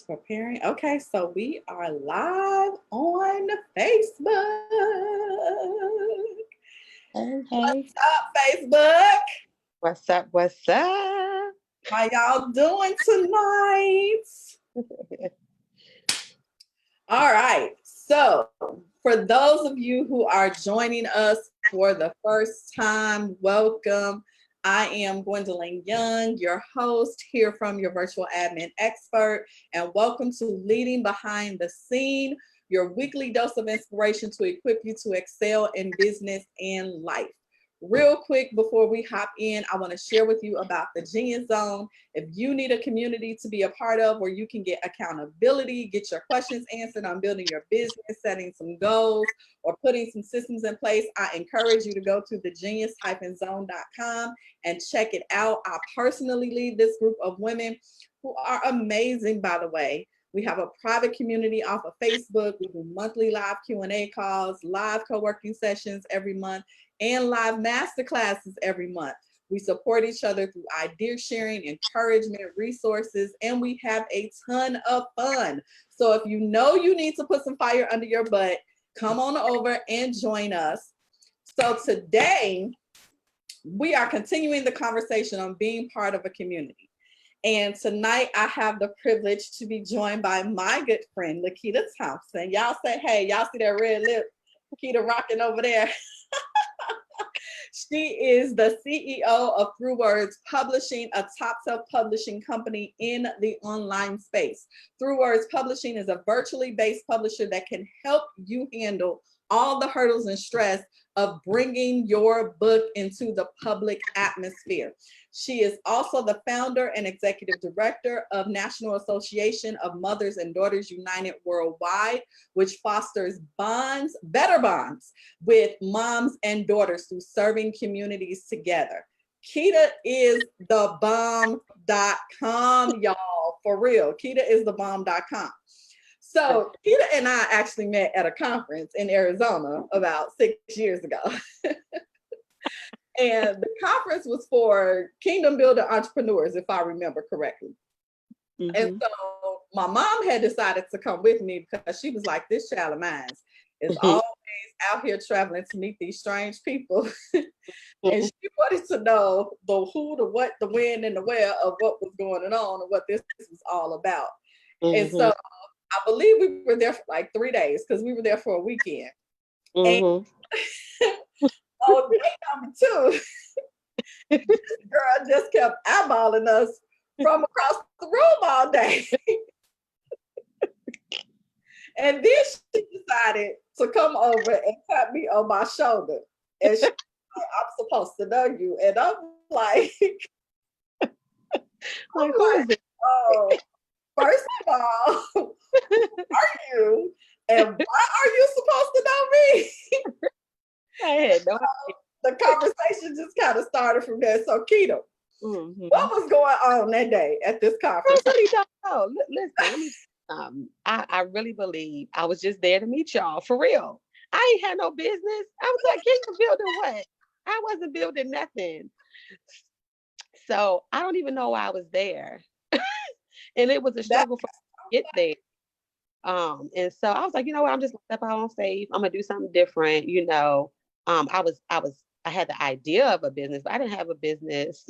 Preparing. Okay, so we are live on Facebook. Hey, hey. What's up, Facebook? What's up? What's up? How y'all doing tonight? All right. So, for those of you who are joining us for the first time, welcome. I am Gwendolyn Young, your host, here from your virtual admin expert, and welcome to Leading Behind the Scene, your weekly dose of inspiration to equip you to excel in business and life. Real quick before we hop in, I want to share with you about the Genius Zone. If you need a community to be a part of where you can get accountability, get your questions answered on building your business, setting some goals, or putting some systems in place, I encourage you to go to thegenius-zone.com and check it out. I personally lead this group of women who are amazing, by the way. We have a private community off of Facebook. We do monthly live Q&A calls, live co-working sessions every month, and live masterclasses every month. We support each other through idea sharing, encouragement, resources, and we have a ton of fun. So if you know you need to put some fire under your butt, come on over and join us. So today, we are continuing the conversation on being part of a community. And tonight I have the privilege to be joined by my good friend, Lakita Thompson. Y'all say, hey, y'all see that red lip? Lakita rocking over there. She is the CEO of Through Words Publishing, a top self-publishing company in the online space. Through Words Publishing is a virtually based publisher that can help you handle all the hurdles and stress of bringing your book into the public atmosphere. She is also the founder and executive director of National Association of Mothers and Daughters United Worldwide, which fosters bonds, better bonds with moms and daughters through serving communities together. Kita is the bomb.com, y'all, for real. Kita is the bomb.com. So Kita and I actually met at a conference in Arizona about 6 years ago. And the conference was for Kingdom Builder entrepreneurs, if I remember correctly. Mm-hmm. And so my mom had decided to come with me because she was like, this child of mine is always out here traveling to meet these strange people. And she wanted to know the who, the what, the when, and the where of what was going on and what this was all about. And so I believe we were there for like 3 days because we were there for a weekend. And on day number 2, this girl just kept eyeballing us from across the room all day. And then she decided to come over and tap me on my shoulder. And she said, I'm supposed to know you. And I'm like, oh, first of all, who are you? And why are you supposed to know me? I had no idea. The conversation just kind of started from there. So, Kita, what was going on that day at this conference? I really don't know. Listen, I really believe I was just there to meet y'all, for real. I ain't had no business. I was like, Kingdom building what? I wasn't building nothing. So I don't even know why I was there. And it was a struggle for me to get there. And so I was like, you know what, I'm just gonna step out on faith. I'm gonna do something different, you know. I had the idea of a business, but I didn't have a business.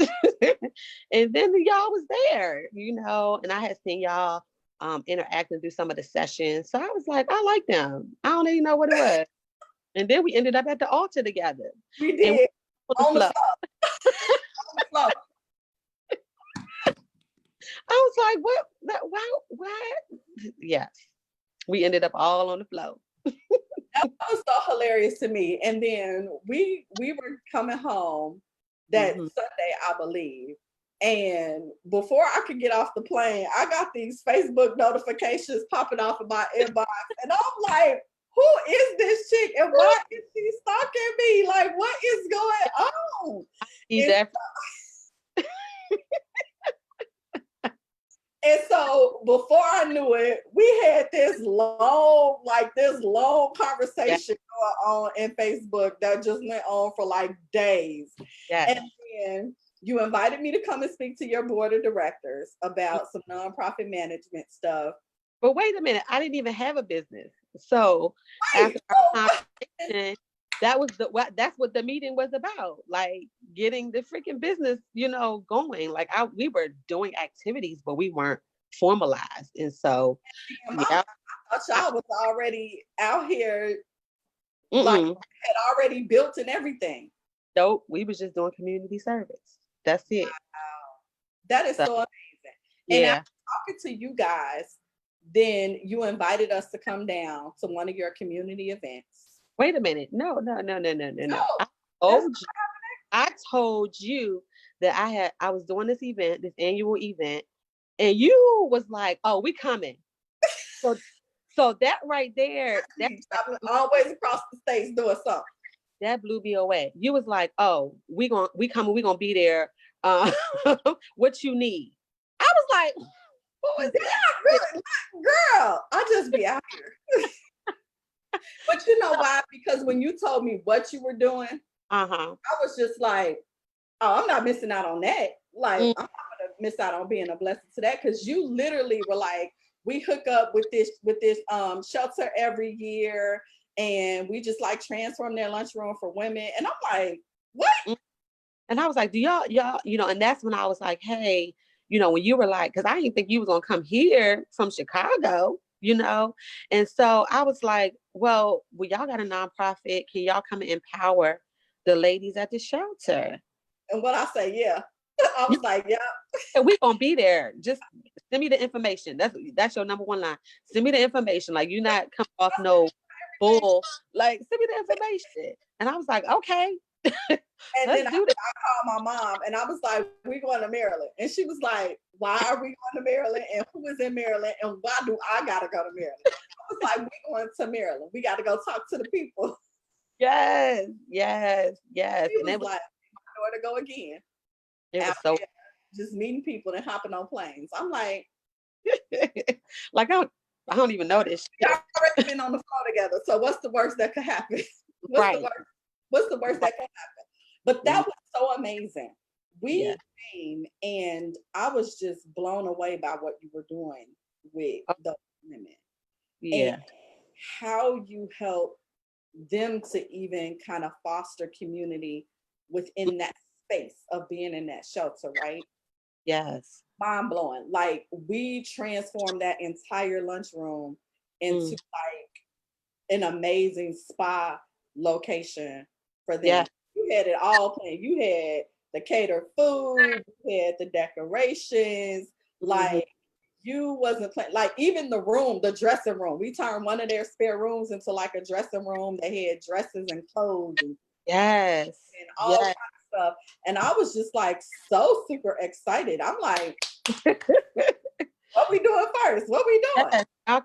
And then y'all was there, you know, and I had seen y'all interact and do some of the sessions. So I was like, I like them. I don't even know what it was. And then we ended up at the altar together. We did. On the floor. I was like, what? Yes. We ended up all on the floor. That was so hilarious to me. And then we were coming home that Sunday, I believe. And before I could get off the plane, I got these Facebook notifications popping off of my inbox. And I'm like, who is this chick? And why is she stalking me? Like, what is going on? And so before I knew it, we had this long conversation going on in Facebook that just went on for like days. Yes. And then You invited me to come and speak to your board of directors about some nonprofit management stuff. But wait a minute, I didn't even have a business. So Wait, after our conversation, that's what the meeting was about. Like getting the freaking business, going. Like we were doing activities, but we weren't formalized. And so yeah. I thought y'all was already out here, like Mm-mm. had already built and everything. Nope, we was just doing community service. That's it. Wow. That is So so amazing. And yeah. after talking to you guys, then you invited us to come down to one of your community events. Wait a minute. No. No, Told you, I told you that I was doing this event, this annual event, and you was like, "Oh, we coming." So that right there, I'm always across the states doing something. that blew me away. You was like, "Oh, we coming, we gonna be there. Uh, what you need?" I was like, "Who is that?" Really, girl, I just be out here. But you know why? Because when you told me what you were doing, I was just like, oh, I'm not missing out on that. Like, I'm not gonna miss out on being a blessing to that. Cause you literally were like, we hook up with this shelter every year, and we just like transform their lunchroom for women. And I'm like, what? And I was like, do y'all, and that's when I was like, hey, when you were like, because I didn't think you was gonna come here from Chicago, And so I was like, well, y'all got a nonprofit. Can y'all come and empower the ladies at the shelter? And what I say, yeah. I was like, yeah. And we gonna be there. Just send me the information. That's your number one line. Send me the information. Like you're not coming off no bull. Like send me the information. And I was like, okay. And then I do this. called my mom and I was like, we're going to Maryland. And she was like, why are we going to Maryland? And who is in Maryland? And why do I got to go to Maryland? I was like, we're going to Maryland. We got to go talk to the people. Yes. She And was like, my daughter go again. It was so just meeting people and hopping on planes. I'm like, like I don't even know this. We already been on the phone together. So what's the worst that could happen? What's the worst that could happen? But that was so amazing. We came and I was just blown away by what you were doing with those women. Yeah. And how you help them to even kind of foster community within that space of being in that shelter, right? Yes. Mind blowing. Like we transformed that entire lunchroom into like an amazing spa location for them. Yeah. You had it all planned. You had the catered food, you had the decorations, like you wasn't playing, like even the dressing room. We turned one of their spare rooms into like a dressing room. They had dresses and clothes and all kinds of stuff. And I was just like so super excited. I'm like, what we doing first? What we doing? Yes. Y'all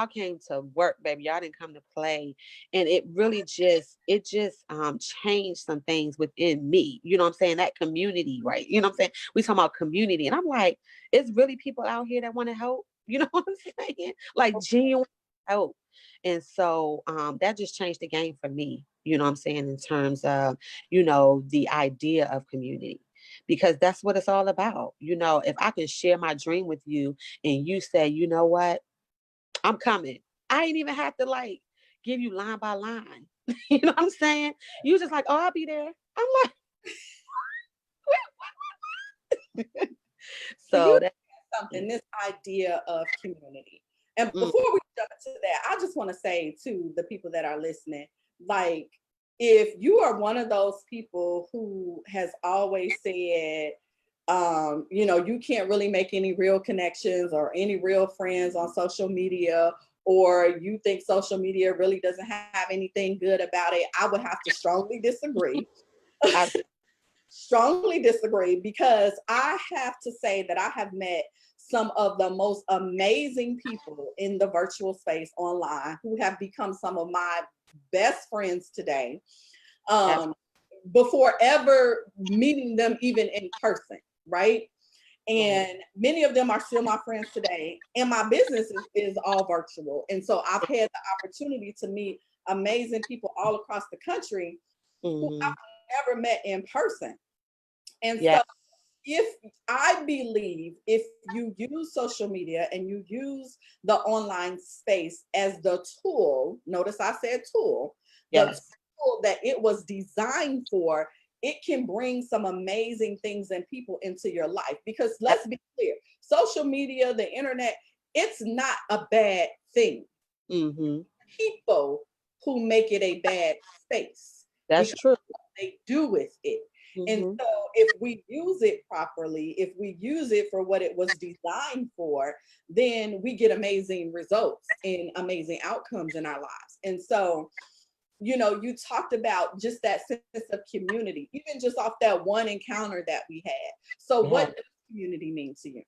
came to work, baby. Y'all didn't come to play. And it really just changed some things within me. You know what I'm saying? That community, right? You know what I'm saying? We talking about community. And I'm like, it's really people out here that want to help. You know what I'm saying? Like genuine help. And so that just changed the game for me, you know what I'm saying, in terms of, the idea of community. Because that's what it's all about. If I can share my dream with you and you say, you know what, I'm coming. I ain't even have to like give you line by line. You know what I'm saying? You just like, oh, I'll be there. I'm like, so that's something, this idea of community. And before we jump into that, I just want to say to the people that are listening, like, if you are one of those people who has always said, you can't really make any real connections or any real friends on social media, or you think social media really doesn't have anything good about it, I would have to strongly disagree. Strongly disagree, because I have to say that I have met some of the most amazing people in the virtual space online who have become some of my best friends today, before ever meeting them even in person, right? And many of them are still my friends today. And my business is all virtual. And so I've had the opportunity to meet amazing people all across the country who I've never met in person. And Yeah. so if I believe if you use social media and you use the online space as the tool, notice I said tool, the Yes. tool that it was designed for, it can bring some amazing things and people into your life. Because let's be clear, social media, the internet, it's not a bad thing. Mm-hmm. People who make it a bad space That's because true. they do with it. And Mm-hmm. so if we use it properly, if we use it for what it was designed for, then we get amazing results and amazing outcomes in our lives. And so, you talked about just that sense of community, even just off that one encounter that we had. So Yeah. what does community mean to you?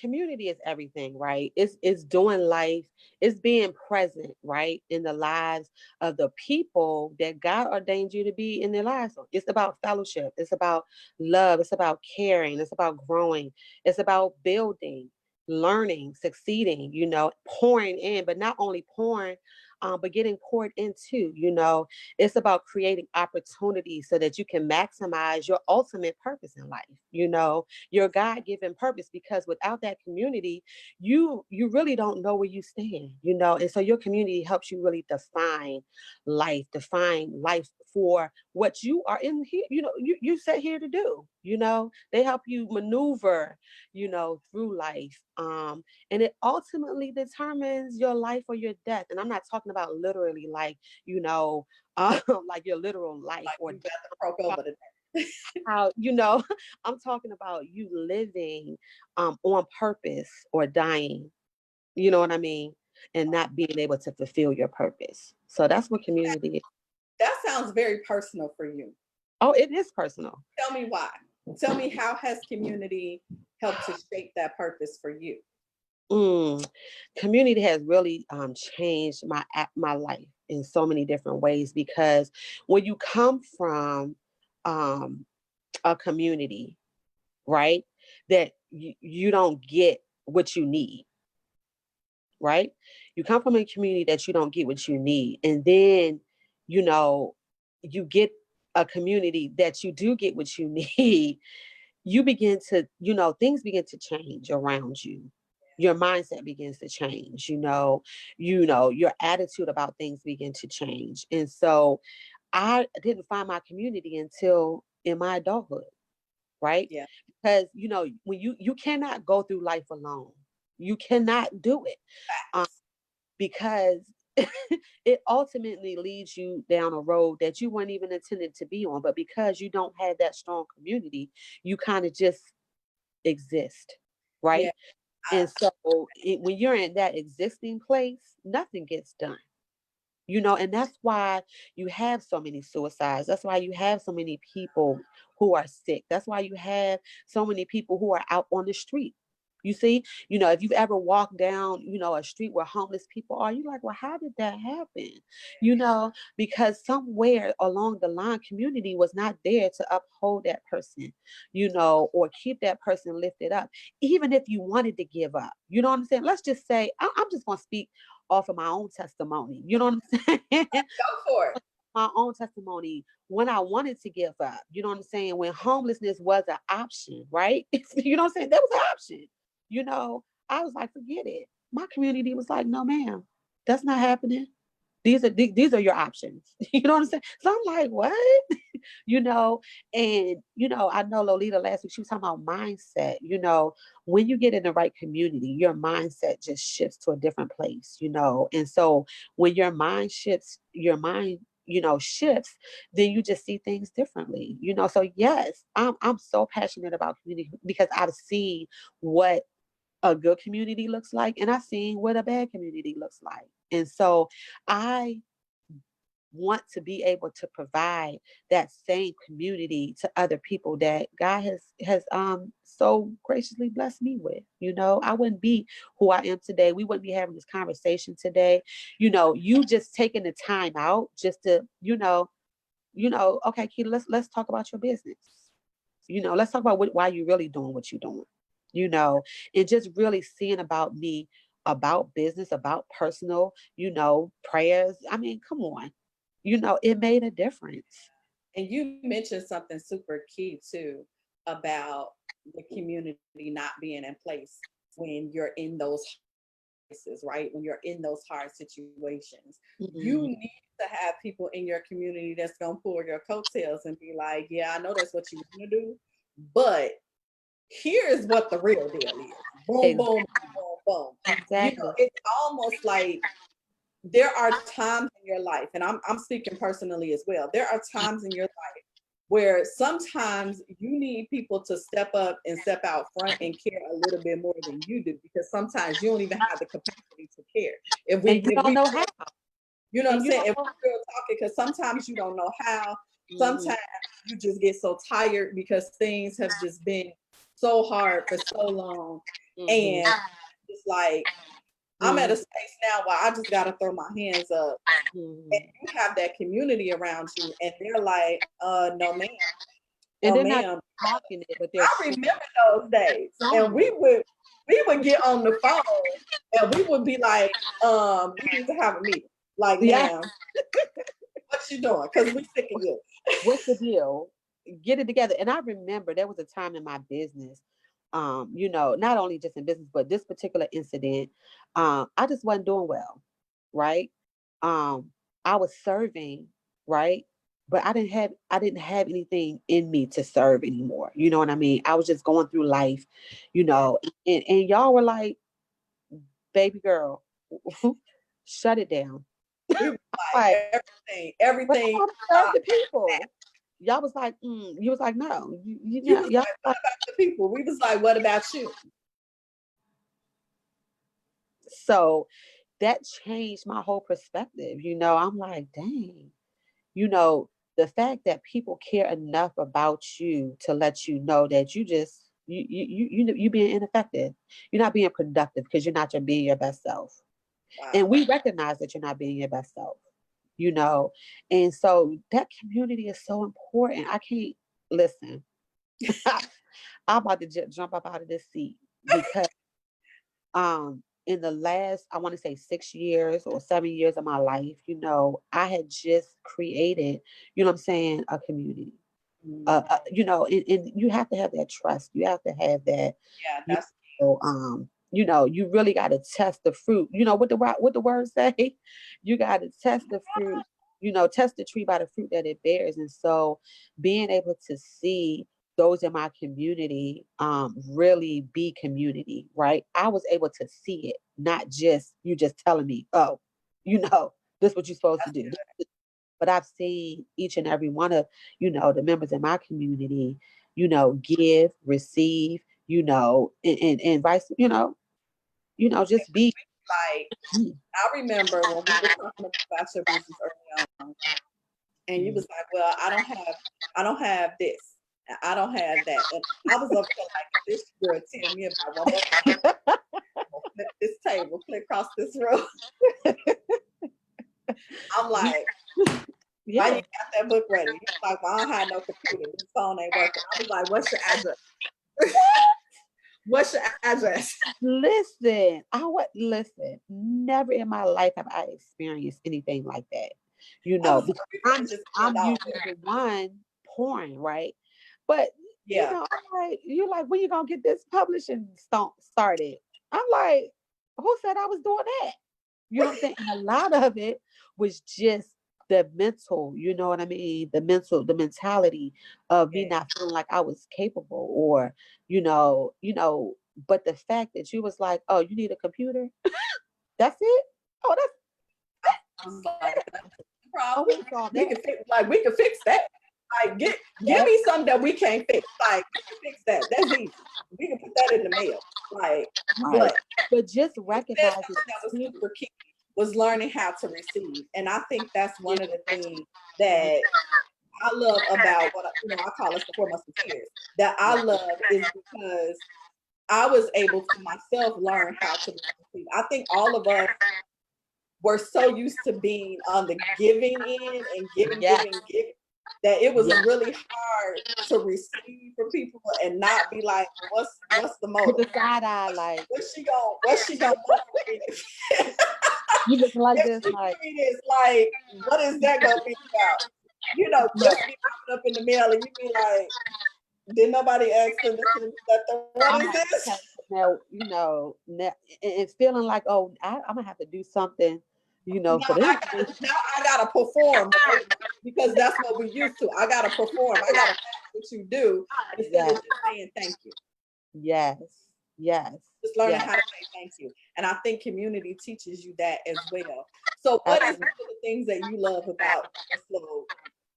Community is everything, right? It's doing life, it's being present, right, in the lives of the people that God ordained you to be in their lives. It's about fellowship, it's about love, it's about caring, it's about growing, it's about building, learning, succeeding, pouring in, but not only pouring, but getting poured into, it's about creating opportunities so that you can maximize your ultimate purpose in life, your God-given purpose, because without that community, you really don't know where you stand, and so your community helps you really define life for what you are in here, you set here to do, they help you maneuver, through life, and it ultimately determines your life or your death. And I'm not talking about literally like, like your literal life Like or you death. got the croak over the How I'm talking about you living on purpose or dying, you know what I mean, and not being able to fulfill your purpose. So that's what community is. That sounds very personal for you. Oh, it is personal. Tell me why. Tell me, how has community helped to shape that purpose for you? mm. Community has really changed my life in so many different ways, because when you come from um, a community, right, that you don't get what you need, right? You come from a community that you don't get what you need. And then, you know, you get a community that you do get what you need. You begin to, things begin to change around you. Your mindset begins to change, your attitude about things begin to change. And so I didn't find my community until in my adulthood, right? Yeah. Because when you cannot go through life alone. You cannot do it. Because it ultimately leads you down a road that you weren't even intended to be on. But because you don't have that strong community, you kind of just exist, Yeah. right? And so when you're in that existing place, nothing gets done. And that's why you have so many suicides. That's why you have so many people who are sick. That's why you have so many people who are out on the street. You see, if you've ever walked down, a street where homeless people are, you're like, well, how did that happen? Because somewhere along the line, community was not there to uphold that person, or keep that person lifted up, even if you wanted to give up. You know what I'm saying? Let's just say, I'm just going to speak off of my own testimony. You know what I'm saying? Go for it. My own testimony when I wanted to give up. You know what I'm saying? When homelessness was an option, right? You know what I'm saying? That was an option. I was like, forget it. My community was like, no, ma'am, that's not happening. These are your options. You know what I'm saying? So I'm like, what? you know, and I know Lolita last week, she was talking about mindset. When you get in the right community, your mindset just shifts to a different place, and so when your mind shifts, shifts, then you just see things differently, so yes, I'm so passionate about community because I've seen what a good community looks like, and I've seen what a bad community looks like. And so I want to be able to provide that same community to other people that God has so graciously blessed me with. I wouldn't be who I am today. We wouldn't be having this conversation today. You just taking the time out just to, okay, Keita, let's talk about your business. Let's talk about why you're really doing what you're doing. And just really seeing about me, about business, about personal, prayers. I mean, come on. It made a difference. And you mentioned something super key too about the community not being in place when you're in those places, right? When you're in those hard situations, you Mhm. need to have people in your community that's gonna pull your coattails and be like, "Yeah, I know that's what you want to do, but here's what the real deal is." Boom, boom, Exactly. boom, boom, boom. Exactly. It's almost like there are times in your life, and I'm speaking personally as well. There are times in your life where sometimes you need people to step up and step out front and care a little bit more than you do, because sometimes you don't even have the capacity to care. And you If don't we know how. You know what I'm And you saying? don't If know. we're real talking, because sometimes you don't know how, Mhm. sometimes you just get so tired because things have just been so hard for so long. Mhm. And it's like I'm at a Mhm. space now where I just gotta throw my hands up, and Mhm. you have that community around you and they're like, no ma'am, And no they're not ma'am. talking it, but they're I remember those days. And showing it. we would get on the phone and we would be like, we need to have a meeting. Like, Yeah. ma'am, what you doing? Because we sick of you. What's the deal? Get it together. And I remember there was a time in my business, not only just in business, but this particular incident, I just wasn't doing well, right? Um, I was serving, right? But I didn't have anything in me to serve anymore. You know what I mean? I was just going through life, Yeah. and y'all were like, baby girl, shut it down. We were Like, like but I everything want to serve stopped. the people. Y'all was like, you was like, no, You was y'all like, what like, about the people? We was like, what about you? so that changed my whole perspective. I'm like, dang, the fact that people care enough about you to let you know that you being ineffective, you're not being productive because you're not being your best self, and Wow. we recognize that you're not being your best self, you know, and so that community is so important. I can't listen. I'm about to jump up out of this seat because in the last, I want to say 6 years or 7 years of my life, I had just created, what I'm saying, a community. Mm, And you have to have that trust. You have to have that, yeah, you that's you really got to test the fruit. You know what the words say? You got to test the fruit, test the tree by the fruit that it bears. And so being able to see those in my community really be community, right? I was able to see it, not just you just telling me, oh, this is what you're supposed to do. But I've seen each and every one of, the members in my community, give, receive, and vice, just be. like, I remember when we were talking about your business early on, and you was like, well, I don't have this. And I don't have that. And I was up there like, this girl tell me about one more thing. I'm gonna flip this table, flip across this room. I'm like, why you Yeah. got that book ready? He's like, well, I don't have no computer. This phone ain't working. I was like, what's your address? What's your address? Listen. Never in my life have I experienced anything like that. I was Because like, we I'm better just get I'm it out usually there. the one pouring, right? But Yeah. I'm like, you're like, when you gonna get this publishing started? I'm like, who said I was doing that? You know what I'm saying? And a lot of it was just the mental, you know what I mean? The mentality of me Yeah. not feeling like I was capable, or, but the fact that you was like, oh, you need a computer? That's it? Oh, I was like, that's the oh, we problem. can solve that. We can fix that. Like, give That me something that we can't fix. Like, we can fix that. That's easy. We can put that in the mail. Like, right. but But just you said recognizing something that was the super key was learning how to receive. And I think that's one of the things Mhm. that I love about I call us the four musketeers. That I love is because I was able to myself learn how to receive. I think all of us were so used to being on the giving end and Yes, giving, that it was yes. really hard to receive from people and not be like, well, what's the With motive? the side eye, like, What's she gonna want from me? you looking like If this, she like, give me this, like, what is that gonna be about? just be popping up in the mail and you be like, did nobody ask them to let them, what I'm is like, this? okay, now, and feeling like, oh, I'm gonna have to do something, Now for this. I gotta perform, right? Because that's what we used to. I gotta perform. I gotta match what you do instead of Yes, just saying thank you. yes, yes, Just learning yes, how to say thank you. And I think community teaches you that as well. So what is absolutely. one of the things that you love about this little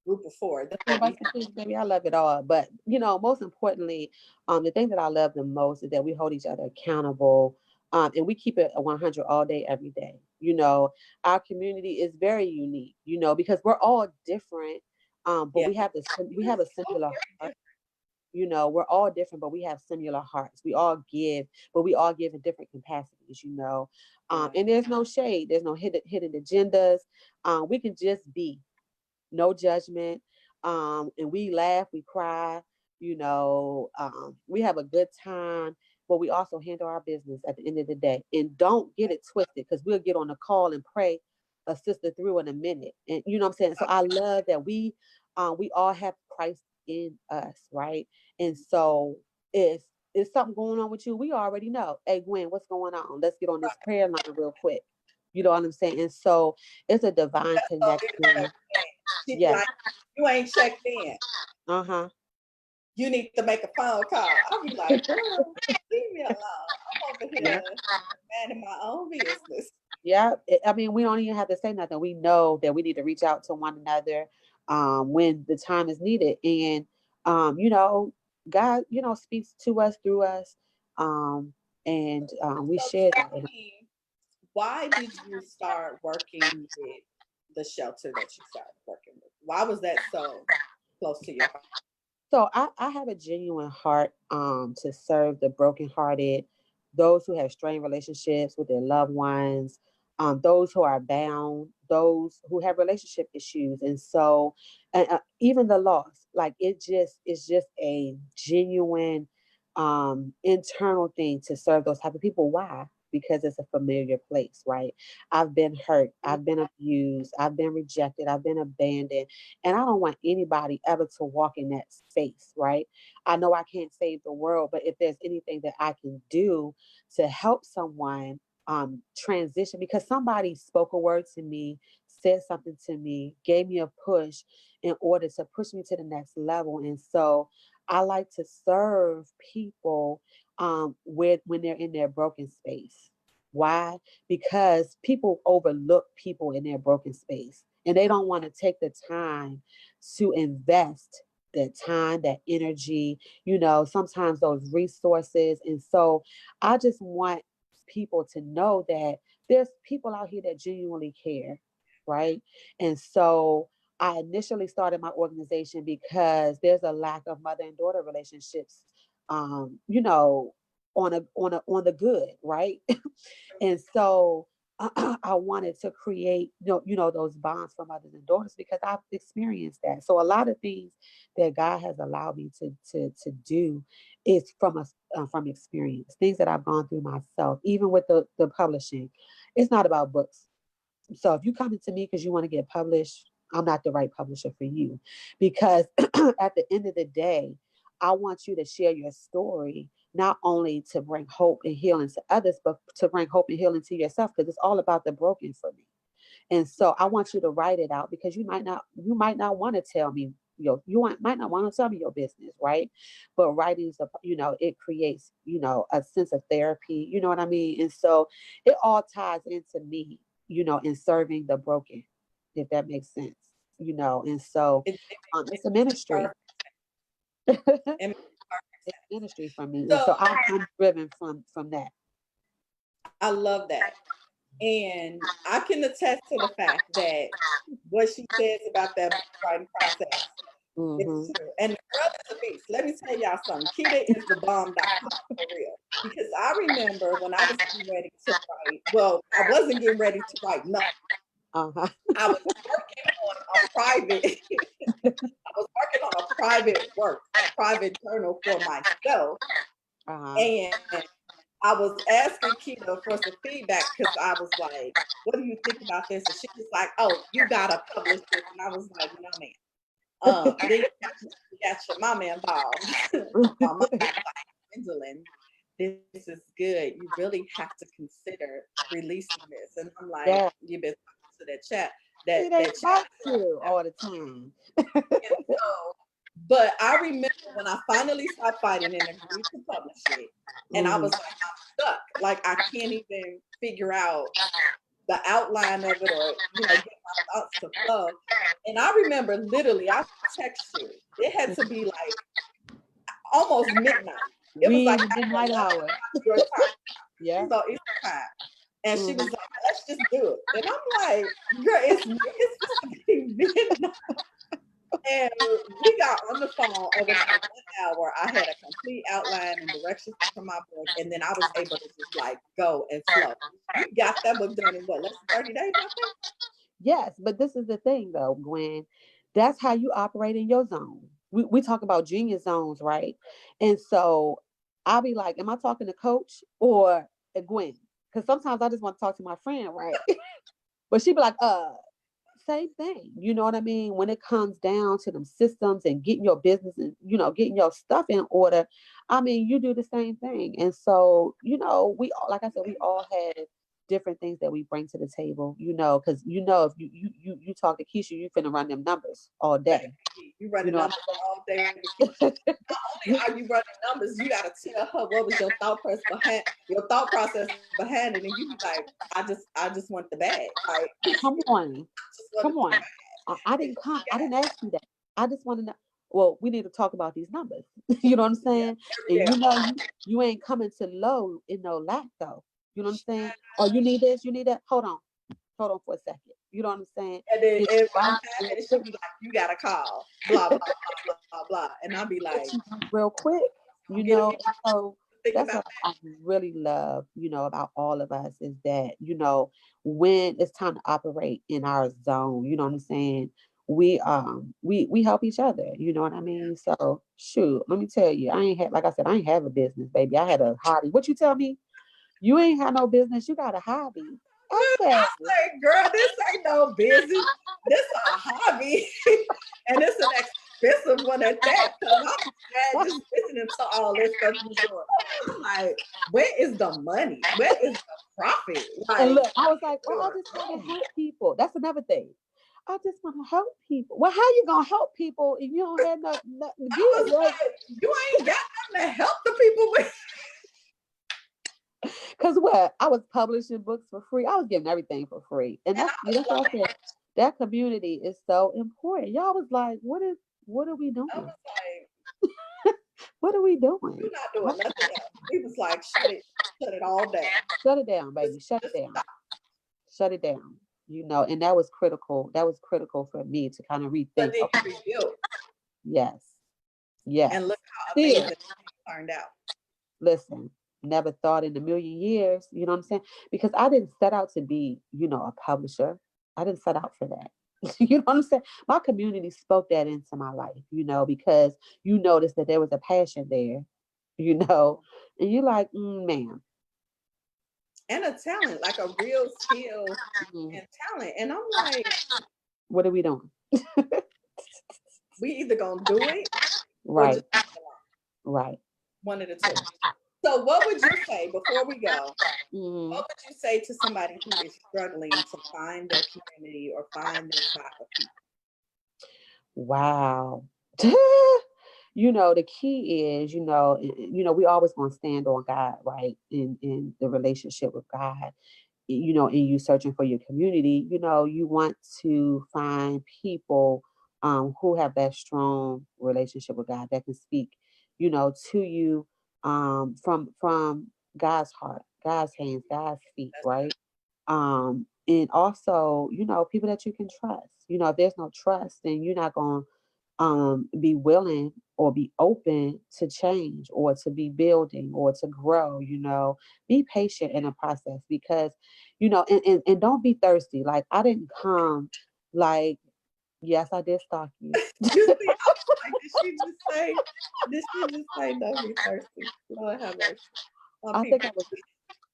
group of four that we have? Baby, I love it all. But most importantly, the thing that I love the most is that we hold each other accountable, and we keep it 100 all day, every day. Our community is very unique. Because we're all different, but Yeah. we have a similar heart. We're all different, but we have similar hearts. We all give, but we all give in different capacities. Yeah. And there's no shade. There's no hidden agendas. We can just be, no judgment. And we laugh, we cry, we have a good time, but we also handle our business at the end of the day. And don't get it twisted, because we'll get on a call and pray a sister through in a minute. And you know what I'm saying? So I love that we all have Christ in us, right? And so if it's something going on with you, we already know. Hey Gwen, what's going on? Let's get on this prayer line real quick. You know what I'm saying? And so it's a divine That's so connection. She be Yes. like, you ain't checked in. Uh-huh. You need to make a phone call. I'll be like, girl, leave me alone. I'm over Yeah. here minding my own business. Yeah. I mean, we don't even have to say nothing. We know that we need to reach out to one another when the time is needed. And God, speaks to us through us. Um, and we So share tell that. me, why did you start working with the shelter that you started working with? Why was that so close to your heart? So I have a genuine heart to serve the brokenhearted, those who have strained relationships with their loved ones, those who are bound, those who have relationship issues, and so even the lost. Like it's just a genuine internal thing to serve those type of people. Why? Because it's a familiar place, right? I've been hurt, I've been abused, I've been rejected, I've been abandoned, and I don't want anybody ever to walk in that space, right? I know I can't save the world, but if there's anything that I can do to help someone transition, because somebody spoke a word to me, said something to me, gave me a push in order to push me to the next level. And so I like to serve people when they're in their broken space. Why? Because people overlook people in their broken space, and they don't want to take the time to invest that time, that energy, sometimes those resources. And so I just want people to know that there's people out here that genuinely care, right? And so I initially started my organization because there's a lack of mother and daughter relationships, on the good, right? And so I wanted to create, those bonds for mothers and daughters, because I've experienced that. So a lot of things that God has allowed me to do is from experience, things that I've gone through myself, even with the publishing. It's not about books. So if you coming to me because you want to get published, I'm not the right publisher for you, because at the end of the day, I want you to share your story, not only to bring hope and healing to others, but to bring hope and healing to yourself, because it's all about the broken for me. And so I want you to write it out, because you might not want to tell me might not want to tell me your business, right? But writing is it creates, a sense of therapy, you know what I mean? And so it all ties into me, in serving the broken, if that makes sense, and so It it's a makes ministry. perfect, It's it makes perfect sense. ministry for me. And So so I'm driven from that. I love that. And I can attest to the fact that what she says about that book writing process, it's Hmm. true. And the girl is a beast. Let me tell y'all something. Kita is the bomb.com for real. Because I remember when I was getting ready to write, well, I wasn't getting ready to write nothing. Uh-huh. I was working on a private, I was working on a private work, a private journal for myself. Uh-huh. And I was asking Keto for some feedback because I was like, what do you think about this? And she was like, oh, you gotta publish this. And I was like, no, man. Then you got your mama involved. My mom was like, Gwendolyn, this is good. You really have to consider releasing this. And I'm like, Yeah, you've been talking to that chat, it that ain't chat. about you all the time. And so, but I remember when I finally stopped fighting and agreed to publish it, and I Mhm. was like, I'm stuck. Like I can't even figure out the outline of it, or get my thoughts to flow. And I remember literally, I text you. It had to be like almost midnight. It was We like in the after midnight 11 hour. o'clock your time, Yeah. so Eastern time. And she was Mhm. like, let's just do it. And I'm like, girl, it's supposed to be midnight. And we got on the phone. It was like 1 hour. I had a complete outline and directions for my book. And then I was able to just like go and flow. You got that book done in what, less than 30 days, I think? Yes, but this is the thing though, Gwen. That's how you operate in your zone. We talk about genius zones, right? And so I'll be like, am I talking to coach or a Gwen? Because sometimes I just want to talk to my friend, right? But she'd be like, same thing. You know what I mean? When it comes down to them systems and getting your business and, getting your stuff in order, I mean, you do the same thing. And so, we all, like I said, we all have different things that we bring to the table, because if you talk to Keisha, you finna run them numbers all day. You You running know, numbers all day with Keisha. Not only you are you running numbers, you got to tell her what was your thought process behind it, and you be like, I just want the bag. Like, come on, just come wanted the on. bag. I And didn't you come. I got didn't ask you that. I just want to know. Well, we need to talk about these numbers. You know what I'm yeah, saying? every And day. you ain't coming to low in no lack though. You know what I'm saying? Oh, you need this, you need that. Hold on for a second. You know what I'm saying? And then It's if right I'm 5 minutes, real she'd be like, you got to call, blah, blah, blah, blah, blah. And I'd be like, quick. Real quick. I'm getting me So to think that's about what I really love, about all of us is that, when it's time to operate in our zone, you know what I'm saying? We help each other, you know what I mean? So shoot, let me tell you, like I said, I ain't have a business, baby. I had a hobby. What you tell me? You ain't had no business, you got a hobby. I Look, said, I say, girl, this ain't no business. This a hobby. And it's an expensive one at that. Because I'm mad just listening to all this stuff you're doing. I'm like, where is the money? Where is the profit? and Like, look, I was like, well, I just want to help people. That's another thing. I just want to help people. Well, how you gonna help people if you don't have nothing to I give, was right? like, you ain't got nothing to help the people with. Because what I was publishing books for free, I was giving everything for free, and And that's I was that's what I like, said. That community is so important. Y'all was like, what are we I doing? was like, What are we doing? you're not doing nothing else. He was like, shut it all down. Shut it down, Just, baby. Shut just it down. stop. Shut it down. And that was critical. That was critical for me to kind of But rethink. then Okay, you rebuilt. yes, yes. And look how Still, amazing it turned out. listen, never thought in a million years, you know what I'm saying? Because I didn't set out to be, a publisher. I didn't set out for that. You know what I'm saying? My community spoke that into my life, because you noticed that there was a passion there, and you're like, ma'am. And a talent, like a real skill Mm, and talent. And I'm like, what are we doing? we either gonna do it or Right, just leave it alone. right. One of the two. So what would you say before we go? Mm, What would you say to somebody who is struggling to find their community or find their tribe of people? wow. The key is, we always gonna stand on God, right? In the relationship with God, and you searching for your community, you want to find people who have that strong relationship with God that can speak, to you from God's heart, God's hands, God's feet, That's right? And also, people that you can trust. If there's no trust, then you're not gonna be willing or be open to change or to be building or to grow. Be patient in the process because and don't be thirsty. Like I didn't come like, yes, I did stalk you. you see, I was like, did she just say don't be thirsty? Lord have mercy. Some I think people I was,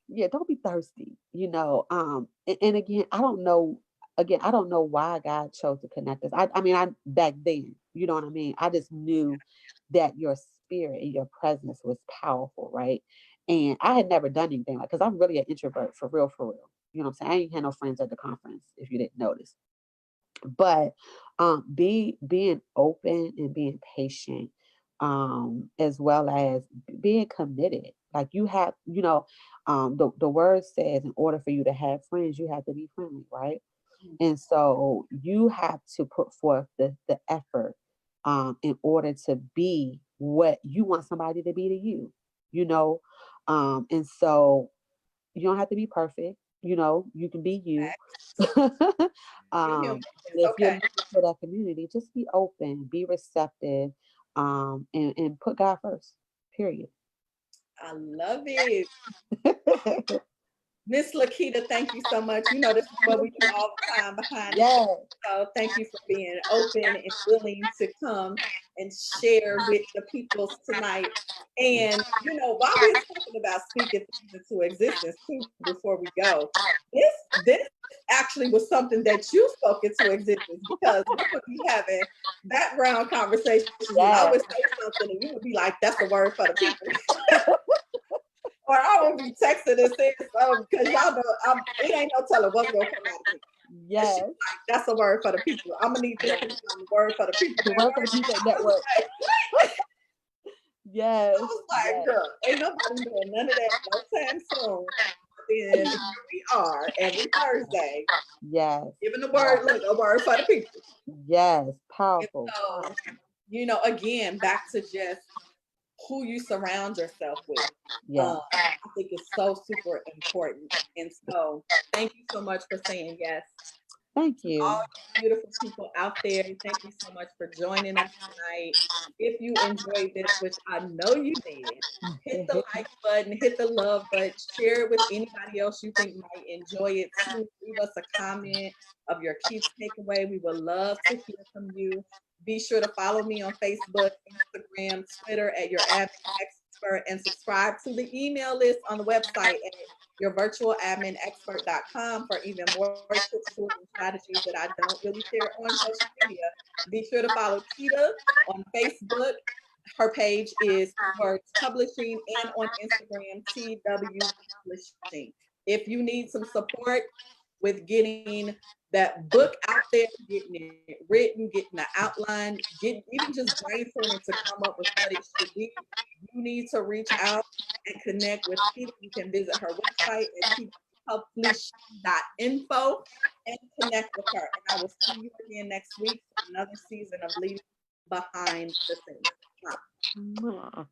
yeah, don't be thirsty. And again, I don't know. again, I don't know why God chose to connect us. I mean, I back then, you know what I mean? I just knew that your spirit and your presence was powerful, right? And I had never done anything like, because I'm really an introvert for real, for real. You know what I'm saying? I ain't had no friends at the conference, if you didn't notice. But being open and being patient, as well as being committed. Like you have, the word says in order for you to have friends, you have to be friendly, right? And so you have to put forth the effort, in order to be what you want somebody to be to you, you know. And so you don't have to be perfect, you can be you. Be human. It's If you're okay. looking for that community, just be open, be receptive, and put God first. Period. I love it. Miss Lakita, thank you so much. You know, this is what we do all the time behind the scenes. Yes, So thank you for being open and willing to come and share with the people tonight. And, while we're talking about speaking things into existence too, before we go, this actually was something that you spoke into existence because we would be having background conversations and I yes, would say something and you would be like, that's a word for the people. Or I would be texting and saying something because y'all know it ain't no telling what's gonna come out of me. And she's yes, like, that's a word for the people. I'm gonna need this to yes. become a word for the people The work of the network. people I was network. like, Yes, I was like, yes, girl, ain't nobody doing none of that no time soon. Then here we are every Thursday yes, giving the yes, word, look, a word for the people. yes. And Powerful, so, powerful. again, back to just who you surround yourself with. Yes. I think it's so super important. And so, thank you so much for saying yes Thank to all you. you beautiful people out there. Thank you so much for joining us tonight. If you enjoyed this, which I know you did, hit the like button, hit the love button, share it with anybody else you think might enjoy it too. Leave us a comment of your key takeaway. We would love to hear from you. Be sure to follow me on Facebook, Instagram, Twitter at your admin expert and subscribe to the email list on the website at yourvirtualadminexpert.com for even more tips, tools, and strategies that I don't really share on social media. Be sure to follow Kita on Facebook. Her page is Words Publishing and on Instagram, TW Publishing. If you need some support with getting that book out there, getting it written, getting the outline, even just brainstorming to come up with what it should be, you need to reach out and connect with Kita. You can visit her website at tpublishing.info and connect with her. And I will see you again next week for another season of Leading Behind the Scenes. Bye. Mwah.